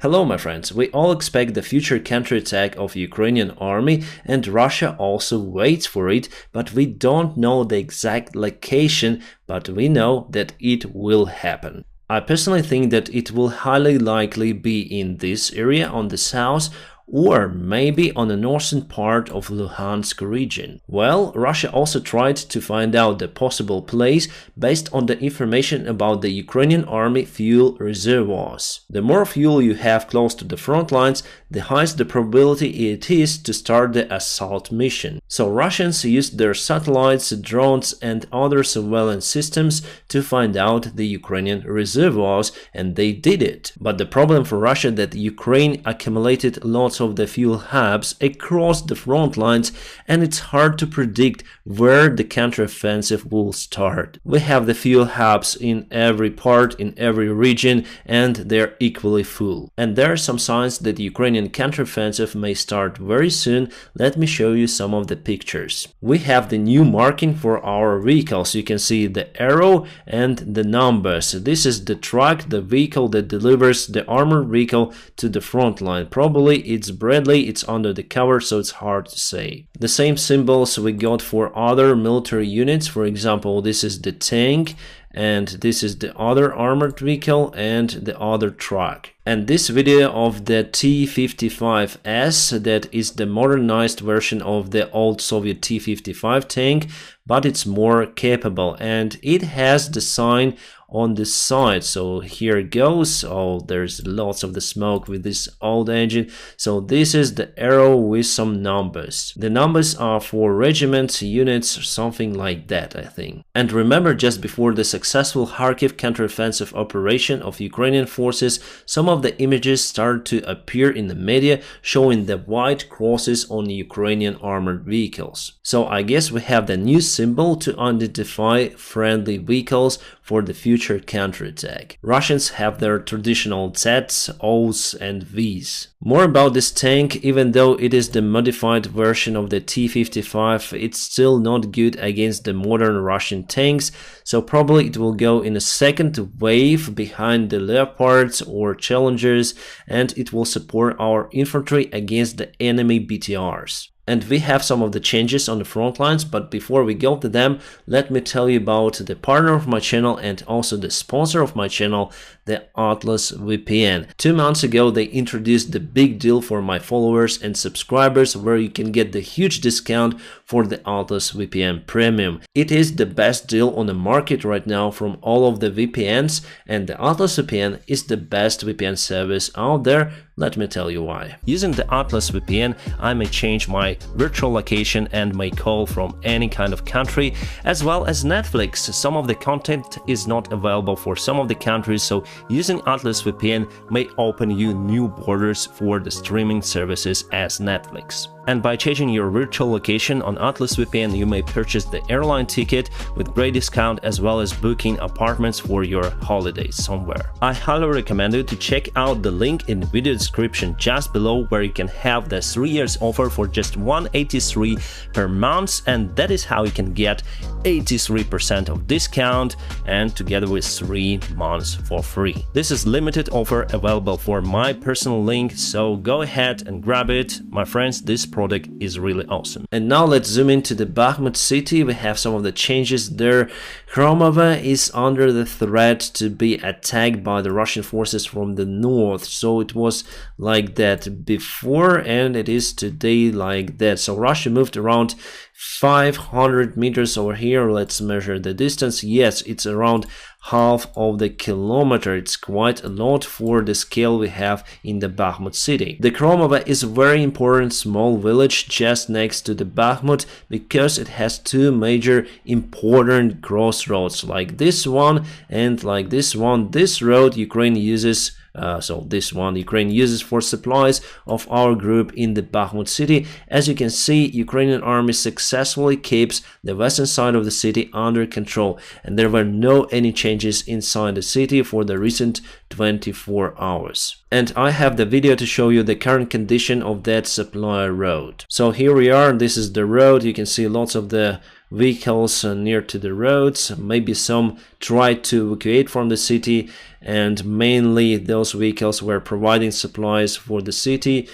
Hello my friends, we all expect the future counterattack of Ukrainian army and Russia also waits for it, but we don't know the exact location, but we know that it will happen. I personally think that it will highly likely be in this area on the south or maybe on the northern part of Luhansk region. Well, Russia also tried to find out the possible place based on the information about the Ukrainian army fuel reservoirs. The more fuel you have close to the front lines, the higher the probability it is to start the assault mission. So Russians used their satellites, drones and other surveillance systems to find out the Ukrainian reservoirs, and they did it. But the problem for Russia that Ukraine accumulated lots of the fuel hubs across the front lines, and it's hard to predict where the counteroffensive will start. We have the fuel hubs in every part, in every region, and they're equally full. And there are some signs that the Ukrainian counteroffensive may start very soon. Let me show you some of the pictures. We have the new marking for our vehicles. You can see the arrow and the numbers. This is the truck, the vehicle that delivers the armored vehicle to the front line. Probably it's Bradley, it's under the cover, so it's hard to say. The same symbols we got for other military units. For example, this is the tank, and this is the other armored vehicle and the other truck. And this video of the T-55S, that is the modernized version of the old Soviet T-55 tank, but it's more capable, and it has the sign on the side. So here it goes. Oh, there's lots of the smoke with this old engine. So this is the arrow with some numbers. The numbers are for regiments, units, something like that, I think. And remember, just before the successful Kharkiv counteroffensive operation of Ukrainian forces, some of the images started to appear in the media showing the white crosses on Ukrainian armored vehicles. So I guess we have the new symbol to identify friendly vehicles for the future counterattack. Russians have their traditional Zs, Os and Vs. More about this tank: even though it is the modified version of the T-55, it's still not good against the modern Russian tanks, so probably it will go in a second wave behind the Leopards or Challengers, and it will support our infantry against the enemy BTRs. And we have some of the changes on the front lines, but before we go to them, let me tell you about the partner of my channel and also the sponsor of my channel, the Atlas VPN. 2 months ago, they introduced the big deal for my followers and subscribers, where you can get the huge discount for the Atlas VPN Premium. It is the best deal on the market right now from all of the VPNs, and the Atlas VPN is the best VPN service out there. Let me tell you why. Using the Atlas VPN, I may change my virtual location and may call from any kind of country, as well as Netflix. Some of the content is not available for some of the countries, so using Atlas VPN may open you new borders for the streaming services as Netflix. And by changing your virtual location on Atlas VPN, you may purchase the airline ticket with great discount, as well as booking apartments for your holidays somewhere. I highly recommend you to check out the link in the video description just below, where you can have the 3 years offer for just $183 per month, and that is how you can get 83% of discount and together with 3 months for free. This is limited offer available for my personal link, so go ahead and grab it. My friends, this product is really awesome. And now let's zoom into the Bakhmut city. We have some of the changes there. Kromova is under the threat to be attacked by the Russian forces from the north. So it was like that before, and it is today like that. So Russia moved around 500 meters over here. Let's measure the distance. Yes, it's around half of the kilometer. It's quite a lot for the scale we have in the Bakhmut city. The Kromova is a very important small village just next to the Bakhmut, because it has 2 major important crossroads, like this one and like this one. This road Ukraine uses Ukraine uses for supplies of our group in the Bakhmut city. As you can see, Ukrainian army successfully keeps the western side of the city under control, and there were no any changes inside the city for the recent 24 hours. And I have the video to show you the current condition of that supply road. So here we are, this is the road. You can see lots of the vehicles near to the roads. Maybe some tried to evacuate from the city, and mainly those vehicles were providing supplies for the city,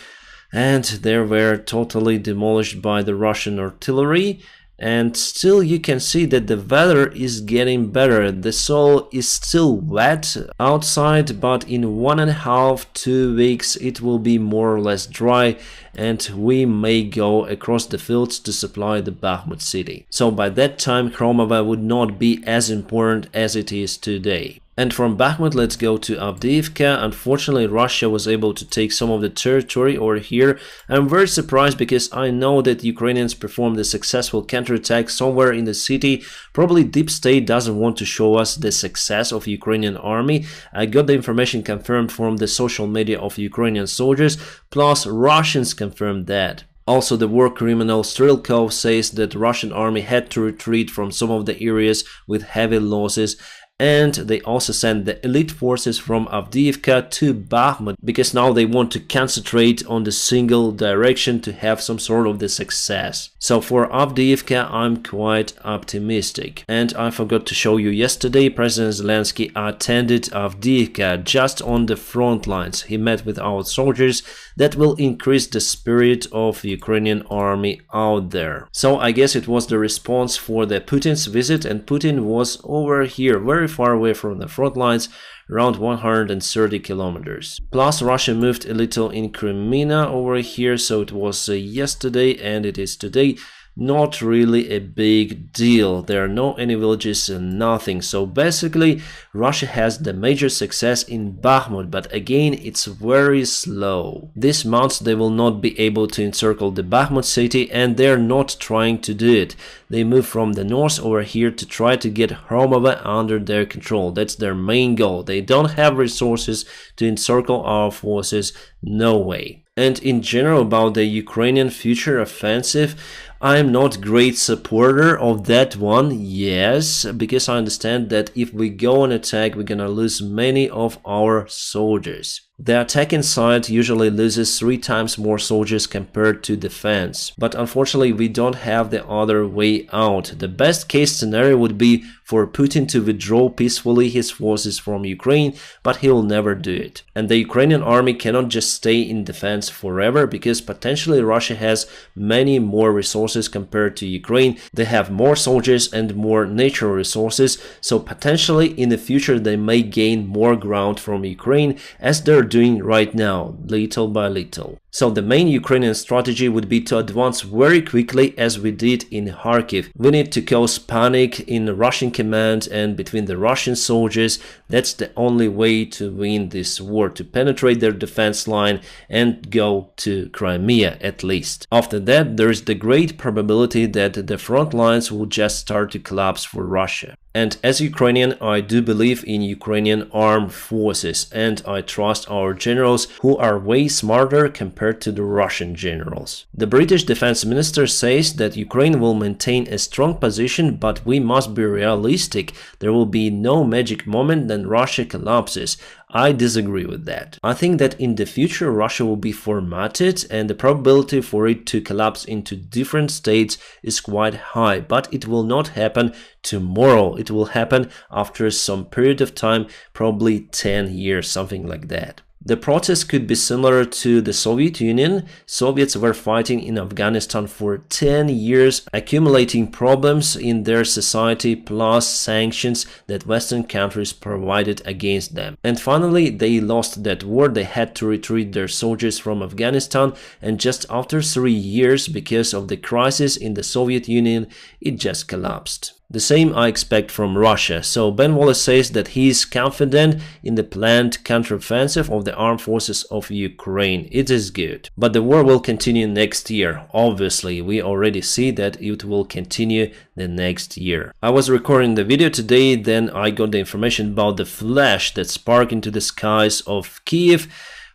and they were totally demolished by the Russian artillery. And still you can see that the weather is getting better. The soil is still wet outside, but in 1.5–2 weeks it will be more or less dry, and we may go across the fields to supply the Bakhmut city. So by that time Khromova would not be as important as it is today. And from Bakhmut, let's go to Avdiivka. Unfortunately, Russia was able to take some of the territory over here. I'm very surprised because I know that Ukrainians performed a successful counterattack somewhere in the city. Probably Deep State doesn't want to show us the success of Ukrainian army. I got the information confirmed from the social media of Ukrainian soldiers, plus Russians confirmed that. Also, the war criminal Strelkov says that Russian army had to retreat from some of the areas with heavy losses. And they also sent the elite forces from Avdiivka to Bakhmut because now they want to concentrate on the single direction to have some sort of the success. So for Avdiivka, I'm quite optimistic. And I forgot to show you yesterday, President Zelensky attended Avdiivka just on the front lines. He met with our soldiers. That will increase the spirit of the Ukrainian army out there. So I guess it was the response for the Putin's visit, and Putin was over here, very far away from the front lines, around 130 kilometers. Plus Russia moved a little in Crimea over here, so it was yesterday and it is today. Not really a big deal. There are no any villages and nothing. So basically Russia has the major success in Bakhmut, but again it's very slow. This month they will not be able to encircle the Bakhmut city, and they're not trying to do it. They move from the north over here to try to get Khromova under their control. That's their main goal. They don't have resources to encircle our forces. No way. And in general about the Ukrainian future offensive, I'm not great supporter of that one, yes, because I understand that if we go on attack, we're gonna lose many of our soldiers. The attacking side usually loses 3 times more soldiers compared to defense. But unfortunately, we don't have the other way out. The best case scenario would be for Putin to withdraw peacefully his forces from Ukraine, but he will never do it. And the Ukrainian army cannot just stay in defense forever, because potentially Russia has many more resources compared to Ukraine. They have more soldiers and more natural resources, so potentially in the future they may gain more ground from Ukraine, as they're doing right now, little by little. So the main Ukrainian strategy would be to advance very quickly as we did in Kharkiv. We need to cause panic in the Russian command and between the Russian soldiers. That's the only way to win this war, to penetrate their defense line and go to Crimea at least. After that, there is the great probability that the front lines will just start to collapse for Russia. And as Ukrainian, I do believe in Ukrainian armed forces, and I trust our generals, who are way smarter compared to the Russian generals. The British defense minister says that Ukraine will maintain a strong position, but we must be realistic. There will be no magic moment then Russia collapses. I disagree with that. I think that in the future Russia will be formatted, and the probability for it to collapse into different states is quite high, but it will not happen tomorrow. It will happen after some period of time, probably 10 years, something like that. The process could be similar to the Soviet Union. Soviets were fighting in Afghanistan for 10 years, accumulating problems in their society plus sanctions that Western countries provided against them. And finally, they lost that war. They had to retreat their soldiers from Afghanistan, and just after 3 years, because of the crisis in the Soviet Union, it just collapsed. The same I expect from Russia. So Ben Wallace says that he is confident in the planned counteroffensive of the armed forces of Ukraine. It is good. But the war will continue next year. Obviously, we already see that it will continue the next year. I was recording the video today, then I got the information about the flash that sparked into the skies of Kiev.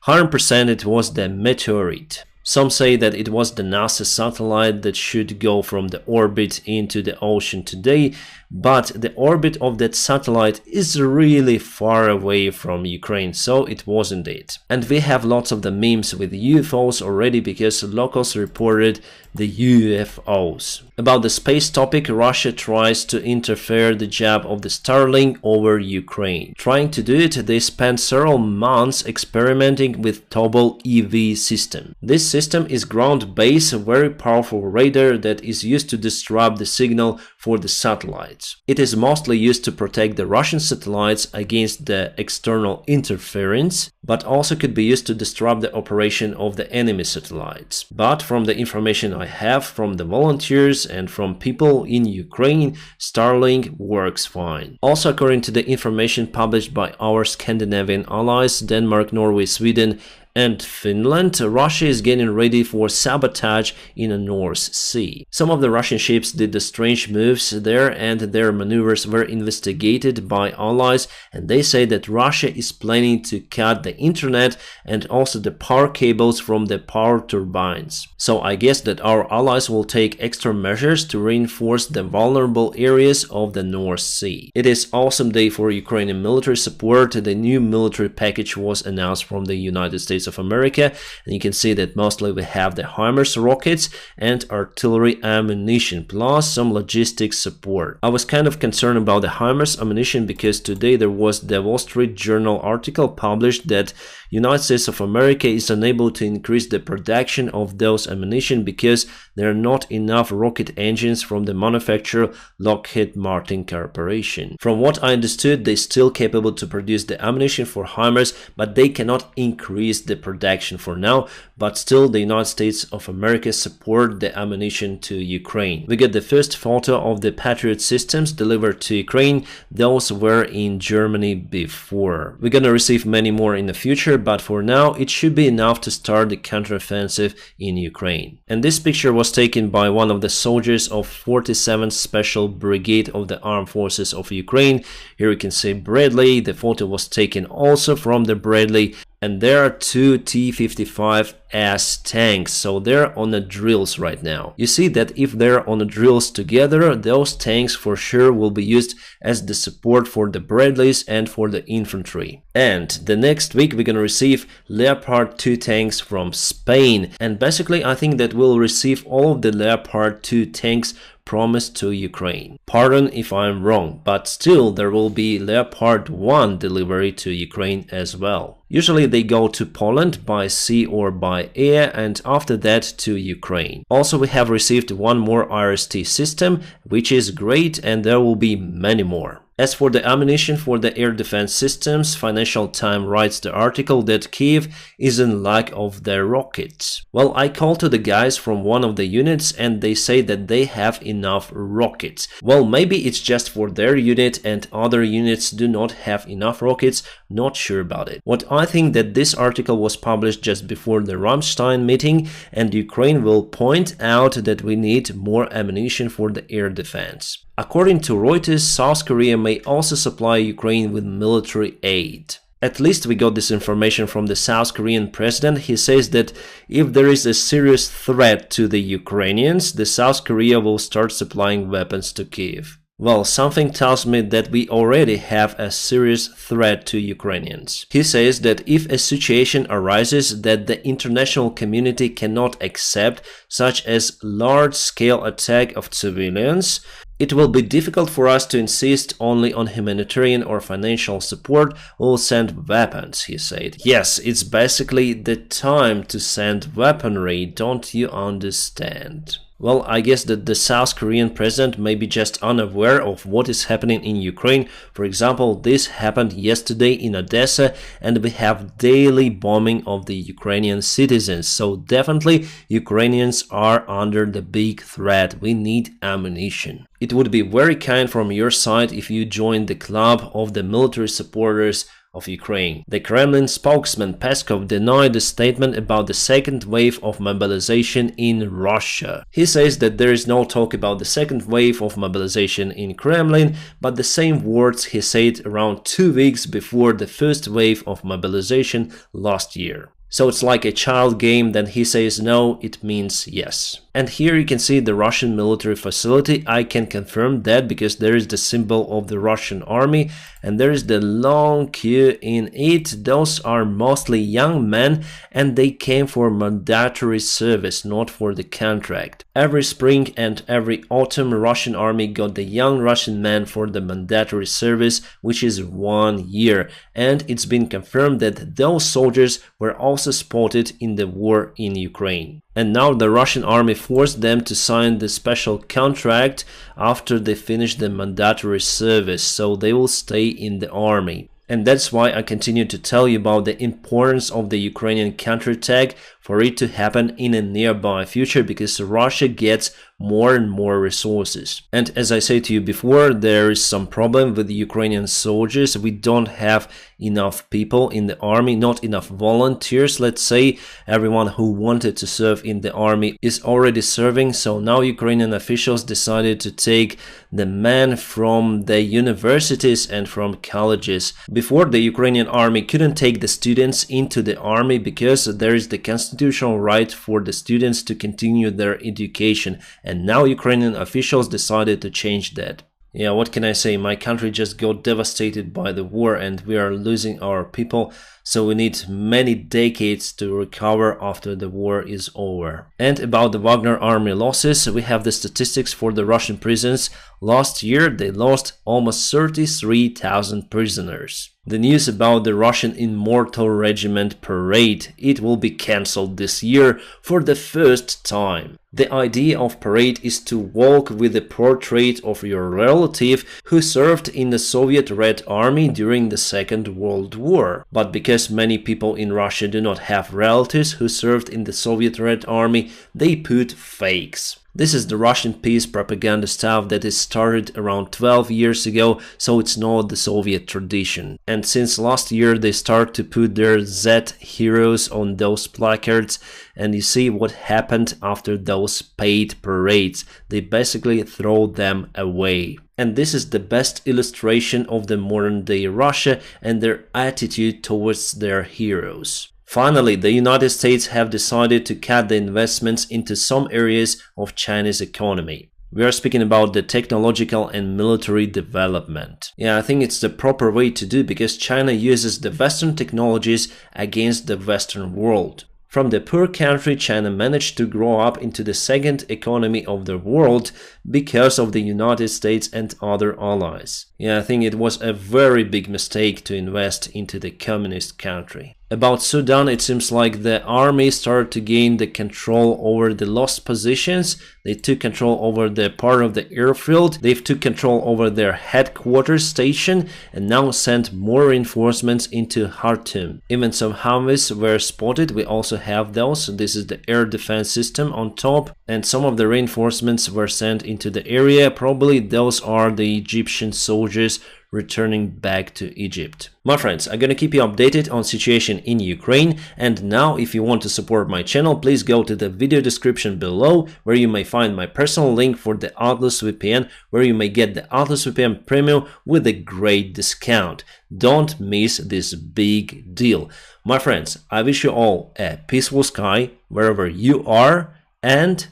100% it was the meteorite. Some say that it was the NASA satellite that should go from the orbit into the ocean today, but the orbit of that satellite is really far away from Ukraine, so it wasn't it. And we have lots of the memes with UFOs already, because locals reported the UFOs. About the space topic, Russia tries to interfere the jab of the Starlink over Ukraine. Trying to do it, they spent several months experimenting with Tobol EV system. This system is ground-based, a very powerful radar that is used to disrupt the signal for the satellites. It is mostly used to protect the Russian satellites against the external interference, but also could be used to disrupt the operation of the enemy satellites. But from the information I have from the volunteers and from people in Ukraine, Starlink works fine. Also, according to the information published by our Scandinavian allies, Denmark, Norway, Sweden, and Finland, Russia is getting ready for sabotage in the North Sea. Some of the Russian ships did the strange moves there, and their maneuvers were investigated by allies, and they say that Russia is planning to cut the internet and also the power cables from the power turbines. So I guess that our allies will take extra measures to reinforce the vulnerable areas of the North Sea. It is awesome day for Ukrainian military support. The new military package was announced from the United States of America, and you can see that mostly we have the HIMARS rockets and artillery ammunition, plus some logistics support. I was kind of concerned about the HIMARS ammunition because today there was the Wall Street Journal article published that United States of America is unable to increase the production of those ammunition because there are not enough rocket engines from the manufacturer Lockheed Martin Corporation. From what I understood, they're still capable to produce the ammunition for HIMARS, but they cannot increase the production for now, but still the United States of America support the ammunition to Ukraine. We get the first photo of the Patriot systems delivered to Ukraine. Those were in Germany before. We're gonna receive many more in the future, but for now it should be enough to start the counteroffensive in Ukraine. And this picture was taken by one of the soldiers of 47th Special Brigade of the Armed Forces of Ukraine. Here you can see Bradley. The photo was taken also from the Bradley. And there are two T-55S tanks, so they're on the drills right now. You see that if they're on the drills together, those tanks for sure will be used as the support for the Bradleys and for the infantry. And the next week we're gonna receive Leopard 2 tanks from Spain. And basically I think that we'll receive all of the Leopard 2 tanks promised to Ukraine. Pardon if I'm wrong, but still there will be Leopard 1 delivery to Ukraine as well. Usually they go to Poland by sea or by air, and after that to Ukraine. Also we have received one more RST system, which is great, and there will be many more. As for the ammunition for the air defense systems, Financial Times writes the article that Kiev is in lack of their rockets. Well, I called to the guys from one of the units and they say that they have enough rockets. Well, maybe it's just for their unit and other units do not have enough rockets, not sure about it. What I think that this article was published just before the Ramstein meeting, and Ukraine will point out that we need more ammunition for the air defense. According to Reuters, South Korea may also supply Ukraine with military aid. At least we got this information from the South Korean president. He says that if there is a serious threat to the Ukrainians, the South Korea will start supplying weapons to Kiev. Well, something tells me that we already have a serious threat to Ukrainians. He says that if a situation arises that the international community cannot accept, such as large-scale attack of civilians, it will be difficult for us to insist only on humanitarian or financial support. We'll send weapons, he said. Yes, it's basically the time to send weaponry, don't you understand? Well, I guess that the South Korean president may be just unaware of what is happening in Ukraine. For example, this happened yesterday in Odessa, and we have daily bombing of the Ukrainian citizens. So definitely Ukrainians are under the big threat. We need ammunition. It would be very kind from your side if you join the club of the military supporters of Ukraine. The Kremlin spokesman Peskov denied the statement about the second wave of mobilization in Russia. He says that there is no talk about the second wave of mobilization in Kremlin, but the same words he said around 2 weeks before the first wave of mobilization last year. So it's like a child game, then he says no, it means yes. And here you can see the Russian military facility. I can confirm that because there is the symbol of the Russian army and there is the long queue in it. Those are mostly young men and they came for mandatory service, not for the contract. Every spring and every autumn Russian army got the young Russian men for the mandatory service, which is 1 year, and it's been confirmed that those soldiers were also spotted in the war in Ukraine. And now the Russian army forced them to sign the special contract after they finish the mandatory service, so they will stay in the army. And that's why I continue to tell you about the importance of the Ukrainian counterattack for it to happen in a nearby future, because Russia gets more and more resources. And as I said to you before, there is some problem with the Ukrainian soldiers. We don't have enough people in the army, not enough volunteers. Let's say everyone who wanted to serve in the army is already serving, so now Ukrainian officials decided to take the men from the universities and from colleges. Before, the Ukrainian army couldn't take the students into the army because there is the constitutional right for the students to continue their education, and now Ukrainian officials decided to change that. Yeah, what can I say? My country just got devastated by the war and we are losing our people, so we need many decades to recover after the war is over. And about the Wagner army losses, we have the statistics for the Russian prisons. Last year they lost almost 33,000 prisoners. The news about the Russian Immortal Regiment parade, it will be cancelled this year for the first time. The idea of parade is to walk with the portrait of your relative who served in the Soviet Red Army during the Second World War. But because many people in Russia do not have relatives who served in the Soviet Red Army, they put fakes. This is the Russian peace propaganda stuff that is started around 12 years ago, so it's not the Soviet tradition. And since last year they start to put their Z heroes on those placards, and you see what happened after those paid parades. They basically throw them away. And this is the best illustration of the modern day Russia and their attitude towards their heroes. Finally, the United States have decided to cut the investments into some areas of China's economy. We are speaking about the technological and military development. Yeah, I think it's the proper way to do, because China uses the Western technologies against the Western world. From the poor country, China managed to grow up into the second economy of the world because of the United States and other allies. Yeah, I think it was a very big mistake to invest into the communist country. About Sudan, it seems like the army started to gain the control over the lost positions. They took control over the part of the airfield. They took control over their headquarters station and now sent more reinforcements into Khartoum. Even some Humvees were spotted. We also have those. This is the air defense system on top, and some of the reinforcements were sent into the area. Probably those are the Egyptian soldiers returning back to Egypt. My friends, I'm gonna keep you updated on situation in Ukraine, and now if you want to support my channel, please go to the video description below where you may find my personal link for the Atlas VPN, where you may get the Atlas VPN Premium with a great discount. Don't miss this big deal. My friends, I wish you all a peaceful sky wherever you are, and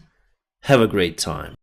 have a great time.